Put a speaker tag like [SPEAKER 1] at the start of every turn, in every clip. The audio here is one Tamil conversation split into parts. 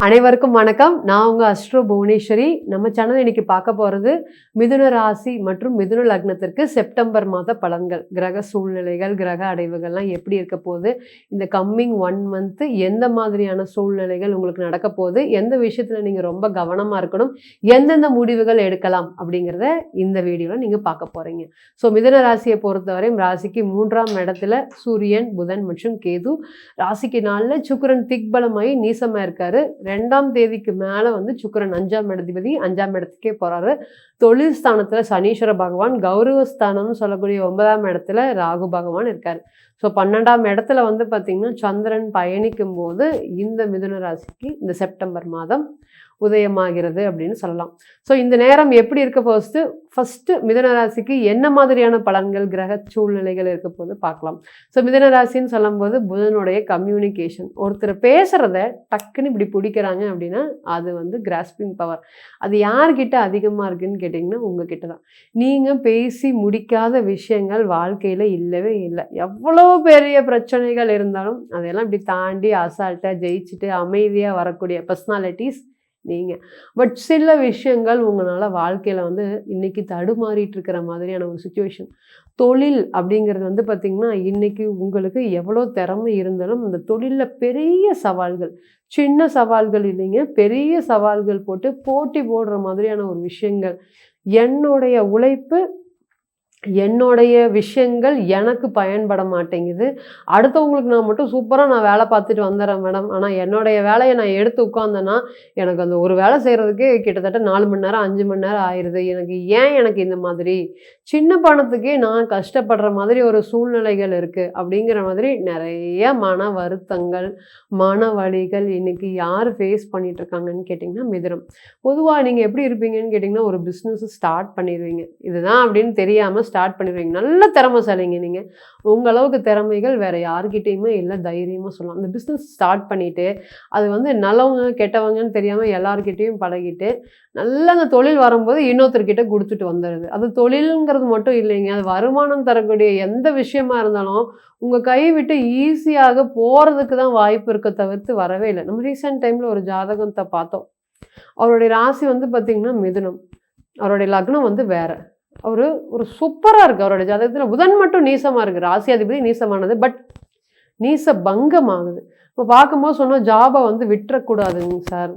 [SPEAKER 1] அனைவருக்கும் வணக்கம். நான் உங்க அஸ்ட்ரோ புவனேஸ்வரி. நம்ம சேனல் இன்னைக்கு பார்க்க போறது மிதுன ராசி மற்றும் மிதுன லக்னத்திற்கு செப்டம்பர் மாத பலன்கள், கிரக சூழ்நிலைகள், கிரக அடைவுகள்லாம் எப்படி இருக்க போகுது, இந்த கம்மிங் 1 மந்த் எந்த மாதிரியான சூழ்நிலைகள் உங்களுக்கு நடக்க போகுது, எந்த விஷயத்துல நீங்க ரொம்ப கவனமா இருக்கணும், எந்தெந்த முடிவுகள் எடுக்கலாம் அப்படிங்கிறத இந்த வீடியோல நீங்க பார்க்க போறீங்க. ஸோ மிதுன ராசியை பொறுத்தவரையும் ராசிக்கு 3ஆம் இடத்துல சூரியன், புதன் மற்றும் கேது, ராசிக்கு 4 சுக்கிரன் திக்பலமாயி நீசமா இருக்காரு. 2ஆம் தேதிக்கு மேல வந்து சுக்கிரன் 5ஆம் இடதிபதி 5ஆம் இடத்துக்கே போறாரு. தொழில் ஸ்தானத்துல சனீஸ்வர பகவான், கௌரவஸ்தானம்னு சொல்லக்கூடிய 9ஆம் இடத்துல ராகு பகவான் இருக்காரு. ஸோ 12ஆம் இடத்துல வந்து பார்த்தீங்கன்னா சந்திரன் பயணிக்கும் போது இந்த மிதுன ராசிக்கு இந்த செப்டம்பர் மாதம் உதயமாகிறது அப்படின்னு சொல்லலாம். ஸோ இந்த நேரம் எப்படி இருக்க ஃபர்ஸ்ட் மிதுன ராசிக்கு என்ன மாதிரியான பலன்கள், கிரக சூழ்நிலைகள் இருக்க போது பார்க்கலாம். ஸோ மிதுன ராசின்னு சொல்லும் போது புதனுடைய கம்யூனிகேஷன், ஒருத்தர் பேசுறத டக்குன்னு இப்படி பிடிக்கிறாங்க அப்படின்னா அது வந்து கிராஸ்பிங் பவர். அது யார்கிட்ட அதிகமாக இருக்குன்னு கேட்டிங்கன்னா உங்ககிட்ட தான். நீங்கள் பேசி முடிக்காத விஷயங்கள் வாழ்க்கையில் இல்லவே இல்லை. எவ்வளோ பெரிய பிரச்சனைகள் இருந்தாலும் அதையெல்லாம் இப்படி தாண்டி அசால்ட்டாக ஜெயிச்சுட்டு அமைதியாக வரக்கூடிய பர்சனாலிட்டிஸ் நீங்கள். பட் சில விஷயங்கள் உங்களால் வாழ்க்கையில் வந்து இன்னைக்கு தடுமாறிட்டு இருக்கிற மாதிரியான ஒரு சுச்சுவேஷன். தொழில் அப்படிங்கிறது வந்து பார்த்திங்கன்னா இன்னைக்கு உங்களுக்கு எவ்வளோ திறமை இருந்தாலும் அந்த தொழிலில் பெரிய சவால்கள், சின்ன சவால்கள் இல்லைங்க, பெரிய சவால்கள் போட்டு போட்டி போடுற மாதிரியான ஒரு விஷயங்கள். என்னுடைய உழைப்பு, என்னுடைய விஷயங்கள் எனக்கு பயன்பட மாட்டேங்குது, அடுத்தவங்களுக்கு நான் மட்டும் சூப்பராக நான் வேலை பார்த்துட்டு வந்துடுறேன் மேடம், ஆனால் என்னுடைய வேலையை நான் எடுத்து உட்காந்தேன்னா எனக்கு அந்த ஒரு வேலை செய்கிறதுக்கே கிட்டத்தட்ட 4 மணி நேரம் 5 மணி நேரம் ஆயிடுது. எனக்கு இந்த மாதிரி சின்ன பணத்துக்கே நான் கஷ்டப்படுற மாதிரி ஒரு சூழ்நிலைகள் இருக்குது அப்படிங்கிற மாதிரி நிறைய மன வருத்தங்கள், மன வலிகள் இன்னைக்கு யார் ஃபேஸ் பண்ணிட்டு இருக்காங்கன்னு கேட்டிங்கன்னா மிதுனம். பொதுவாக நீங்கள் எப்படி இருப்பீங்கன்னு கேட்டிங்கன்னா ஒரு பிஸ்னஸ் ஸ்டார்ட் பண்ணிடுவீங்க, இதுதான் அப்படின்னு தெரியாமல் ஸ்டார்ட் பண்ணிடுவீங்க. நல்ல திறமைசாலிங்க நீங்கள், உங்கள் அளவுக்கு திறமைகள் வேறு யார்கிட்டையுமே இல்லை, தைரியமாக சொல்லலாம். அந்த பிஸ்னஸ் ஸ்டார்ட் பண்ணிவிட்டு அது வந்து நல்லவங்க கெட்டவங்கன்னு தெரியாமல் எல்லார்கிட்டையும் பழகிட்டு நல்லா அந்த தொழில் வரும்போது இன்னொருத்தர்கிட்ட கொடுத்துட்டு வந்துடுது. அது தொழிலுங்கிறது மட்டும் இல்லைங்க, அது வருமானம் தரக்கூடிய எந்த விஷயமா இருந்தாலும் உங்கள் கை விட்டு ஈஸியாக போகிறதுக்கு தான் வாய்ப்பு இருக்க தவிர்த்து வரவே இல்லை. நம்ம ரீசெண்ட் டைமில் ஒரு ஜாதகத்தை பார்த்தோம். அவருடைய ராசி வந்து பார்த்திங்கன்னா மிதுனம், அவருடைய லக்னம் வந்து வேற. ஒரு சூப்பராக இருக்குது. அவருடைய ஜாதகத்தில் புதன் மட்டும் நீசமாக இருக்குது, ராசி அதிபதி நீசமானது, பட் நீச பங்கம் ஆகுது. இப்போ பார்க்கும்போது சொன்னால் ஜாபை வந்து விட்டுறக்கூடாதுங்க சார்,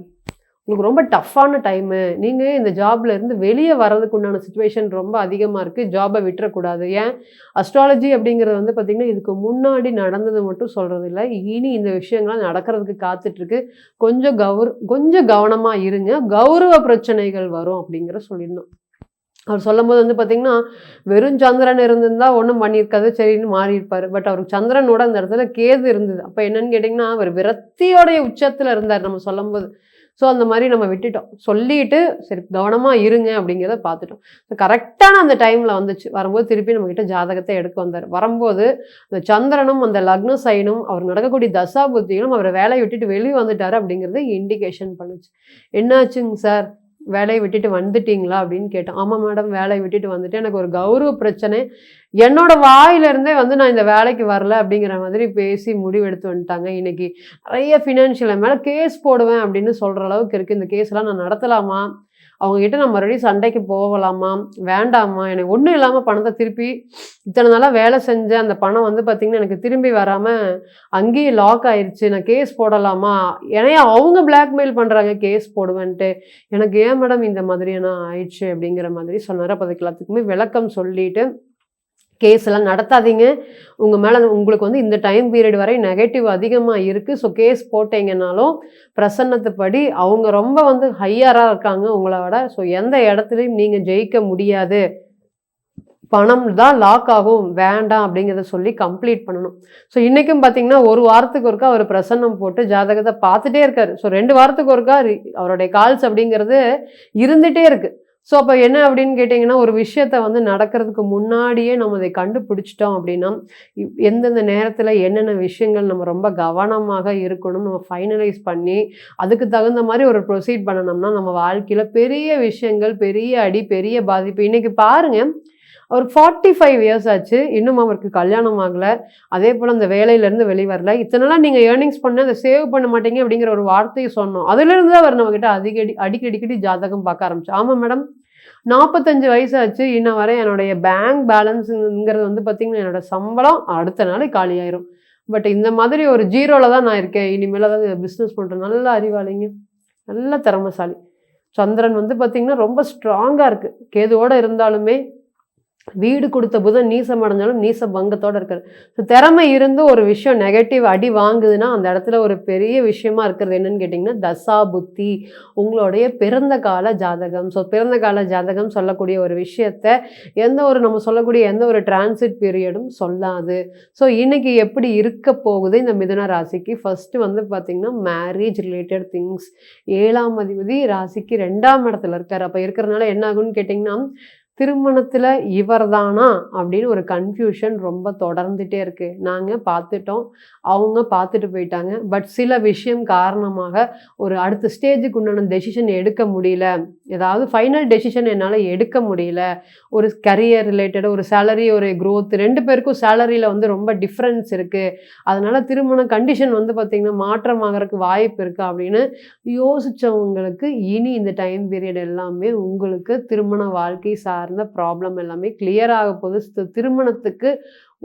[SPEAKER 1] உங்களுக்கு ரொம்ப டஃப்பான டைமு, நீங்கள் இந்த ஜாப்ல இருந்து வெளியே வர்றதுக்கு உண்டான சுச்சுவேஷன் ரொம்ப அதிகமாக இருக்குது, ஜாபை விட்டுறக்கூடாது. ஏன் அஸ்ட்ராலஜி அப்படிங்கிறது வந்து பார்த்திங்கன்னா இதுக்கு முன்னாடி நடந்தது மட்டும் சொல்கிறது இல்லை, இனி இந்த விஷயங்கள்லாம் நடக்கிறதுக்கு காத்துட்ருக்கு, கொஞ்சம் கவனமாக இருங்க, கௌரவ பிரச்சனைகள் வரும் அப்படிங்கிற சொல்லியிருந்தோம். அவர் சொல்லும் போது வந்து பார்த்திங்கன்னா வெறும் சந்திரன் இருந்திருந்தா ஒன்றும் பண்ணியிருக்காது, சரின்னு மாறி இருப்பார். பட் அவருக்கு சந்திரனோட அந்த இடத்துல கேது இருந்தது. அப்போ என்னன்னு கேட்டிங்கன்னா அவர் விரக்தியோடைய உச்சத்தில் இருந்தார் நம்ம சொல்லும் போது. ஸோ அந்த மாதிரி நம்ம விட்டுட்டோம், சொல்லிட்டு சரி கவனமாக இருங்க அப்படிங்கிறத பார்த்துட்டோம். கரெக்டான அந்த டைமில் வந்துச்சு. வரும்போது திருப்பி நம்மக்கிட்ட ஜாதகத்தை எடுக்க வந்தார். வரும்போது அந்த சந்திரனும் அந்த லக்ன சைனும் அவர் நடக்கக்கூடிய தசா புத்திகளும் அவரை வேலையை விட்டுட்டு வெளியே வந்துட்டார் அப்படிங்கிறது இண்டிகேஷன் பண்ணுச்சு. என்னாச்சுங்க சார், வேலையை விட்டுட்டு வந்துட்டீங்களா அப்படின்னு கேட்டோம். ஆமாம் மேடம், வேலையை விட்டுட்டு வந்துட்டு எனக்கு ஒரு கௌரவ பிரச்சனை, என்னோட வாயிலிருந்தே வந்து நான் இந்த வேலைக்கு வரல அப்படிங்கிற மாதிரி பேசி முடிவெடுத்து வந்துட்டாங்க. இன்னைக்கு நிறைய ஃபினான்ஷியல் மேலே கேஸ் போடுவேன் அப்படின்னு சொல்கிற அளவுக்கு இருக்குது. இந்த கேஸ்லாம் நான் நடத்தலாமா, அவங்ககிட்ட நான் மறுபடியும் சண்டைக்கு போகலாமா வேண்டாமா, எனக்கு ஒன்றும் இல்லாமல் பணத்தை திருப்பி இத்தனை நாளாக வேலை செஞ்ச அந்த பணம் வந்து பார்த்திங்கன்னா எனக்கு திரும்பி வராமல் அங்கேயே லாக் ஆயிடுச்சு, நான் கேஸ் போடலாமா, ஏன்னா அவங்க பிளாக்மெயில் பண்ணுறாங்க கேஸ் போடுவேன்ட்டு, எனக்கு ஏன் மேடம் இந்த மாதிரியான ஆயிடுச்சு அப்படிங்கிற மாதிரி சொன்னார். அப்போ அதுக்கு எல்லாத்துக்குமே விளக்கம் சொல்லிட்டு கேஸ் எல்லாம் நடத்தாதீங்க, உங்கள் மேலே உங்களுக்கு வந்து இந்த டைம் பீரியட் வரை நெகட்டிவ் அதிகமாக இருக்குது, ஸோ கேஸ் போட்டீங்கன்னாலும் பிரசன்னத்துப்படி அவங்க ரொம்ப வந்து ஹையராக இருக்காங்க உங்களை விட, ஸோ எந்த இடத்துலையும் நீங்கள் ஜெயிக்க முடியாது, பணம் தான் லாக் ஆகும், வேண்டாம் அப்படிங்கிறத சொல்லி கம்ப்ளீட் பண்ணணும். ஸோ இன்றைக்கும் பார்த்தீங்கன்னா ஒரு வாரத்துக்கு ஒருக்கா அவர் பிரசன்னம் போட்டு ஜாதகத்தை பார்த்துட்டே இருக்காரு. ஸோ 2 வாரத்துக்கு ஒருக்கா அவருடைய கால்ஸ் அப்படிங்கிறது இருந்துகிட்டே இருக்குது. ஸோ அப்போ என்ன அப்படின்னு கேட்டிங்கன்னா ஒரு விஷயத்த வந்து நடக்கிறதுக்கு முன்னாடியே நம்ம அதை கண்டுபிடிச்சிட்டோம் அப்படின்னா எந்தெந்த நேரத்தில் என்னென்ன விஷயங்கள் நம்ம ரொம்ப கவனமாக இருக்கணும் நம்ம ஃபைனலைஸ் பண்ணி அதுக்கு தகுந்த மாதிரி ஒரு ப்ரொசீட் பண்ணணும்னா நம்ம வாழ்க்கையில் பெரிய விஷயங்கள், பெரிய அடி, பெரிய பாதிப்பு. இன்றைக்கி பாருங்கள், அவர் 45 இயர்ஸ் ஆச்சு, இன்னும் அவருக்கு கல்யாணம் ஆகல. அதே போல் அந்த வேலையிலேருந்து வெளிவரல. இத்தனை நாள் நீங்கள் ஏர்னிங்ஸ் பண்ண அதை சேவ் பண்ண மாட்டீங்க அப்படிங்கிற ஒரு வார்த்தையை சொன்னோம். அதுலேருந்து தான் அவர் நம்மக்கிட்ட அடிக்கடி ஜாதகம் பார்க்க ஆரம்பிச்சோம். ஆமாம் மேடம், 45 வயசு ஆச்சு, இன்ன வரை என்னுடைய பேங்க் பேலன்ஸுங்கிறது வந்து பார்த்திங்கன்னா என்னோடய சம்பளம் அடுத்த நாள் காலியாயிரும். பட் இந்த மாதிரி ஒரு ஜீரோவில் தான் நான் இருக்கேன். இனிமேல் அதாவது பிஸ்னஸ் பண்ணுறேன். நல்ல அறிவாளிங்க, நல்ல திறமைசாலி. சந்திரன் வந்து பார்த்திங்கன்னா ரொம்ப ஸ்ட்ராங்காக இருக்குது. கேதுவோடு இருந்தாலுமே வீடு கொடுத்த புதன் நீசம் அடைஞ்சாலும் நீச பங்கத்தோடு இருக்காரு. ஸோ திறமை இருந்து ஒரு விஷயம் நெகட்டிவ் அடி வாங்குதுன்னா அந்த இடத்துல ஒரு பெரிய விஷயமா இருக்கிறது என்னன்னு கேட்டிங்கன்னா தசா புத்தி, உங்களுடைய பிறந்த கால ஜாதகம். ஸோ பிறந்த கால ஜாதகம் சொல்லக்கூடிய ஒரு விஷயத்த நம்ம சொல்லக்கூடிய எந்த ஒரு டிரான்சிட் பீரியடும் சொல்லாது. ஸோ இன்னைக்கு எப்படி இருக்க போகுது இந்த மிதுன ராசிக்கு? ஃபர்ஸ்ட் வந்து பார்த்திங்கன்னா மேரேஜ் ரிலேட்டட் திங்ஸ். 7ஆம் அதிபதி ராசிக்கு 2ஆம் இடத்துல இருக்கார். அப்போ இருக்கிறதுனால என்ன ஆகுன்னு கேட்டிங்கன்னா திருமணத்தில் இவர் தானா அப்படின்னு ஒரு கன்ஃபியூஷன் ரொம்ப தொடர்ந்துட்டே இருக்குது. நாங்கள் பார்த்துட்டோம், அவங்க பார்த்துட்டு போயிட்டாங்க. பட் சில விஷயம் காரணமாக ஒரு அடுத்த ஸ்டேஜுக்கு உண்டான டெசிஷன் எடுக்க முடியல. ஏதாவது ஃபைனல் டெசிஷன் என்னால் எடுக்க முடியல. ஒரு கரியர் ரிலேட்டட் ஒரு சேலரி ஒரு க்ரோத் 2 பேருக்கும் சேலரியில் வந்து ரொம்ப டிஃப்ரென்ஸ் இருக்குது. அதனால் திருமண கண்டிஷன் வந்து பார்த்திங்கன்னா மாற்றமாகறதுக்கு வாய்ப்பு இருக்குது அப்படின்னு யோசித்தவங்களுக்கு இனி இந்த டைம் பீரியட் எல்லாமே உங்களுக்கு திருமண வாழ்க்கை சார்ந்த ப்ராப்ளம் எல்லாமே கிளியர் ஆக போகுது. திருமணத்துக்கு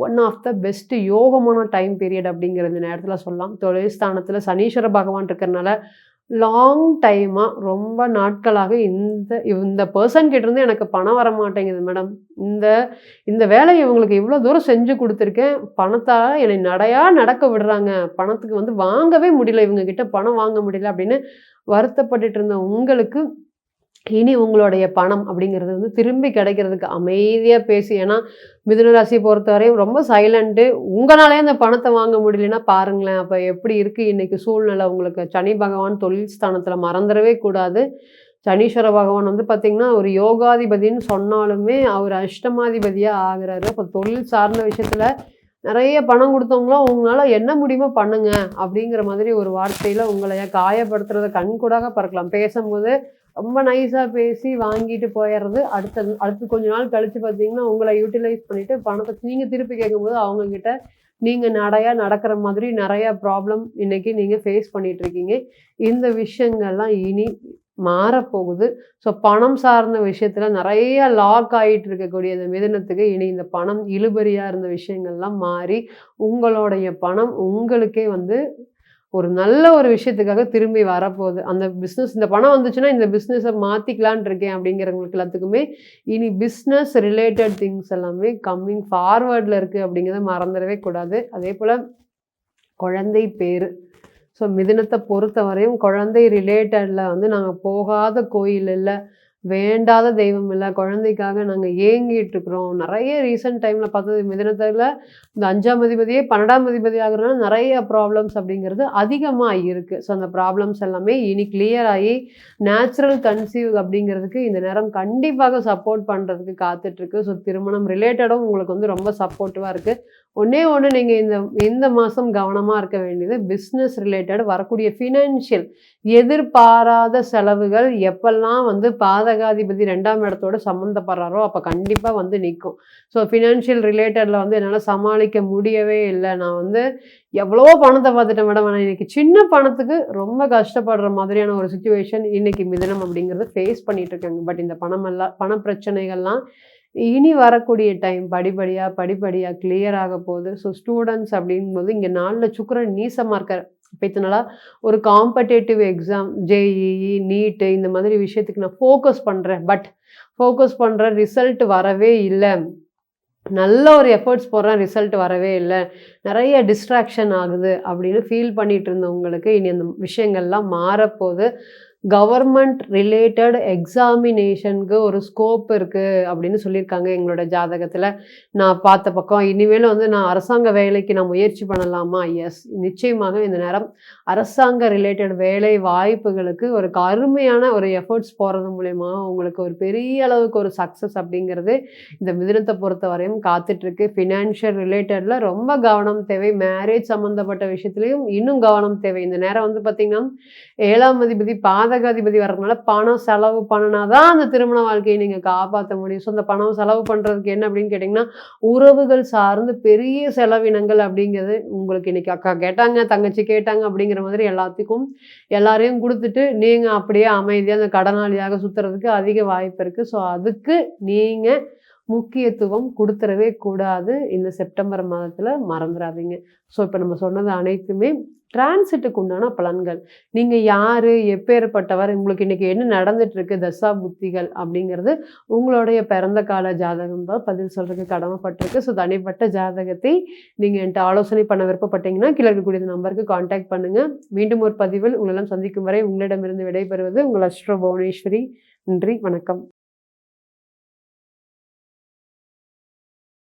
[SPEAKER 1] ஒன் ஆஃப் த பெஸ்ட் யோகமான டைம் பீரியட் அப்படிங்கிற இந்த நேரத்தில் சொல்லலாம். தொழில் ஸ்தானத்தில் சனீஸ்வர பகவான் இருக்கிறதுனால லாங் டைமாக ரொம்ப நாட்களாக இந்த பர்சன் கிட்டேருந்து எனக்கு பணம் வர மாட்டேங்குது மேடம், இந்த வேலையை இவங்களுக்கு இவ்வளோ தூரம் செஞ்சு கொடுத்துருக்கேன், பணத்தால் என்னை நடக்க விடுறாங்க, பணத்துக்கு வந்து வாங்கவே முடியல, இவங்ககிட்ட பணம் வாங்க முடியல அப்படின்னு வருத்தப்பட்டுட்டு இருந்த உங்களுக்கு இனி உங்களுடைய பணம் அப்படிங்கிறது வந்து திரும்பி கிடைக்கிறதுக்கு அமைதியாக பேசி, ஏன்னா மிதுன ராசியை பொறுத்தவரையும் ரொம்ப சைலண்ட்டு. உங்களாலே அந்த பணத்தை வாங்க முடியலன்னா பாருங்களேன் அப்போ எப்படி இருக்குது இன்றைக்கி சூழ்நிலை உங்களுக்கு. சனி பகவான் தொழில் ஸ்தானத்தில் மறந்துடவே கூடாது. சனீஸ்வர பகவான் வந்து பார்த்திங்கன்னா ஒரு யோகாதிபதின்னு சொன்னாலுமே அவர் அஷ்டமாதிபதியாக ஆகிறாரு. அப்போ தொழில் சார்ந்த விஷயத்தில் நிறைய பணம் கொடுத்தவங்களும் உங்களால் என்ன முடியுமோ பண்ணுங்க அப்படிங்கிற மாதிரி ஒரு வார்த்தையில் உங்களைய காயப்படுத்துறதை கண்கூடாக பார்க்கலாம். பேசும்போது ரொம்ப நைஸாக பேசி வாங்கிட்டு போயிடுறது. அடுத்து கொஞ்ச நாள் கழித்து பார்த்தீங்கன்னா உங்களை யூட்டிலைஸ் பண்ணிவிட்டு பணத்தை நீங்கள் திருப்பி கேட்கும்போது அவங்கக்கிட்ட நீங்கள் நடக்கிற மாதிரி நிறையா ப்ராப்ளம் இன்றைக்கி நீங்கள் ஃபேஸ் பண்ணிகிட்ருக்கீங்க. இந்த விஷயங்கள்லாம் இனி மாறப்போகுது. ஸோ பணம் சார்ந்த விஷயத்தில் நிறைய லாக் ஆகிட்டு இருக்கக்கூடிய இந்த மிதுனத்துக்கு இனி இந்த பணம் இழுபறியாக இருந்த விஷயங்கள்லாம் மாறி உங்களுடைய பணம் உங்களுக்கே வந்து ஒரு நல்ல ஒரு விஷயத்துக்காக திரும்பி வரப்போகுது. அந்த பிஸ்னஸ் இந்த பணம் வந்துச்சுன்னா இந்த பிஸ்னஸை மாற்றிக்கலான் இருக்கேன் அப்படிங்கிறவங்களுக்கு எல்லாத்துக்குமே இனி பிஸ்னஸ் ரிலேட்டட் திங்ஸ் எல்லாமே கம்மிங் ஃபார்வர்டில் இருக்குது அப்படிங்கிறத மறந்துடவே கூடாது. அதே போல் குழந்தை பேர். ஸோ மிதுனத்தை பொறுத்தவரையும் குழந்தை ரிலேட்டடில் வந்து நாங்கள் போகாத கோயில் இல்லை, வேண்டாத தெய்வம் இல்லை, குழந்தைக்காக நாங்கள் ஏங்கிட்டு இருக்கிறோம். நிறைய ரீசெண்ட் டைமில் பார்த்தது மிதுனத்தில் இந்த 5ஆம் அதிபதியே 12ஆம் அதிபதி ஆகுறதுனால நிறைய ப்ராப்ளம்ஸ் அப்படிங்கிறது அதிகமாக இருக்குது. ஸோ அந்த ப்ராப்ளம்ஸ் எல்லாமே இனி கிளியர் ஆகி நேச்சுரல் கன்சீவ் அப்படிங்கிறதுக்கு இந்த நேரம் கண்டிப்பாக சப்போர்ட் பண்ணுறதுக்கு காத்துட்ருக்கு. ஸோ திருமணம் ரிலேட்டடும் உங்களுக்கு வந்து ரொம்ப சப்போர்ட்டிவாக இருக்குது. ஒன்றே நீங்கள் இந்த மாதம் கவனமாக இருக்க வேண்டியது பிஸ்னஸ் ரிலேட்டட் வரக்கூடிய ஃபினான்ஷியல் எதிர்பாராத செலவுகள் எப்பெல்லாம் வந்து பாதகாதிபதி 2ஆம் இடத்தோடு சம்மந்தப்படுறாரோ அப்போ கண்டிப்பாக வந்து நிற்கும். ஸோ ஃபினான்ஷியல் ரிலேட்டடில் வந்து என்னால் சமாளிக்க முடியவே இல்லை, நான் வந்து எவ்வளோ பணத்தை பார்த்துட்டேன் மேடம், ஆனால் இன்றைக்கி சின்ன பணத்துக்கு ரொம்ப கஷ்டப்படுற மாதிரியான ஒரு சுச்சுவேஷன் இன்றைக்கி மிதுனம் அப்படிங்கிறது ஃபேஸ் பண்ணிகிட்ருக்காங்க. பட் இந்த பண பிரச்சனைகள்லாம் இனி வரக்கூடிய டைம் படிப்படியாக கிளியர் ஆக போகுது. ஸோ ஸ்டூடெண்ட்ஸ் அப்படிங்கும்போது இங்கே 4 சுக்கிரன் நீசமாக இருக்கார். இப்போ இதனால் ஒரு காம்படேட்டிவ் எக்ஸாம் ஜேஇஇ நீட்டு இந்த மாதிரி விஷயத்துக்கு நான் ஃபோக்கஸ் பண்ணுறேன், ரிசல்ட் வரவே இல்லை, நல்ல ஒரு எஃபர்ட்ஸ் போடுறேன், ரிசல்ட் வரவே இல்லை, நிறைய டிஸ்ட்ராக்ஷன் ஆகுது அப்படின்னு ஃபீல் பண்ணிகிட்டு இருந்தவங்களுக்கு இனி அந்த விஷயங்கள்லாம் மாறப்போகுது. கவர்மெண்ட் ரிலேட்டட் எக்ஸாமினேஷனுக்கு ஒரு ஸ்கோப் இருக்குது அப்படின்னு சொல்லியிருக்காங்க எங்களோட ஜாதகத்தில். நான் பார்த்த பக்கம் இனிமேல் வந்து நான் அரசாங்க வேலைக்கு நான் முயற்சி பண்ணலாமா? எஸ், நிச்சயமாக இந்த நேரம் அரசாங்க ரிலேட்டட் வேலை வாய்ப்புகளுக்கு ஒரு அருமையான ஒரு எஃபர்ட்ஸ் போகிறது மூலயமா உங்களுக்கு ஒரு பெரிய அளவுக்கு ஒரு சக்ஸஸ் அப்படிங்கிறது இந்த மிதுனத்தை பொறுத்த வரையும் காத்துட்ருக்கு. ஃபினான்ஷியல் ரிலேட்டடில் ரொம்ப கவனம் தேவை. மேரேஜ் சம்மந்தப்பட்ட விஷயத்துலையும் இன்னும் கவனம் தேவை. இந்த நேரம் வந்து பார்த்திங்கன்னா 7ஆம் அதிபதி ஜாதகாதிபதி வர்றதுனால பணம் செலவு பண்ணினாதான் அந்த திருமண வாழ்க்கையை நீங்க காப்பாற்ற முடியும். ஸோ அந்த பணம் செலவு பண்றதுக்கு என்ன அப்படின்னு கேட்டிங்கன்னா, உறவுகள் சார்ந்து பெரிய செலவினங்கள் அப்படிங்கிறது உங்களுக்கு இன்னைக்கு அக்கா கேட்டாங்க, தங்கச்சி கேட்டாங்க அப்படிங்கிற மாதிரி எல்லாரையும் குடுத்துட்டு, நீங்க அப்படியே அமைதியா அந்த கடனாளியாக சுத்துறதுக்கு அதிக வாய்ப்பு இருக்கு. ஸோ அதுக்கு நீங்க முக்கியத்துவம் குடுத்துறவே கூடாது. இந்த செப்டம்பர் மாதத்துல மறந்துறாதீங்க. ஸோ இப்ப நம்ம சொன்னது அனைத்துமே டிரான்சிட்டுக்கு உண்டான பலன்கள். நீங்க யாரு? எப்பேர்ப்பட்டவர்? உங்களுக்கு இன்னைக்கு என்ன நடந்துட்டு இருக்கு? தசா புத்திகள் அப்படிங்கிறது உங்களுடைய பிறந்த கால ஜாதகம் தான் பதில் சொல்றதுக்கு கடமைப்பட்டிருக்கு. ஸோ தனிப்பட்ட ஜாதகத்தை நீங்க என்ட்ட ஆலோசனை பண்ண விருப்பப்பட்டீங்கன்னா, கீழ இருக்கக்கூடிய இந்த நம்பருக்கு கான்டாக்ட் பண்ணுங்க. மீண்டும் ஒரு பதிவில் உங்களெல்லாம் சந்திக்கும் வரை உங்களிடமிருந்து விடைபெறுவது உங்கள் அஸ்ட்ரோ புவனேஸ்வரி. நன்றி, வணக்கம்.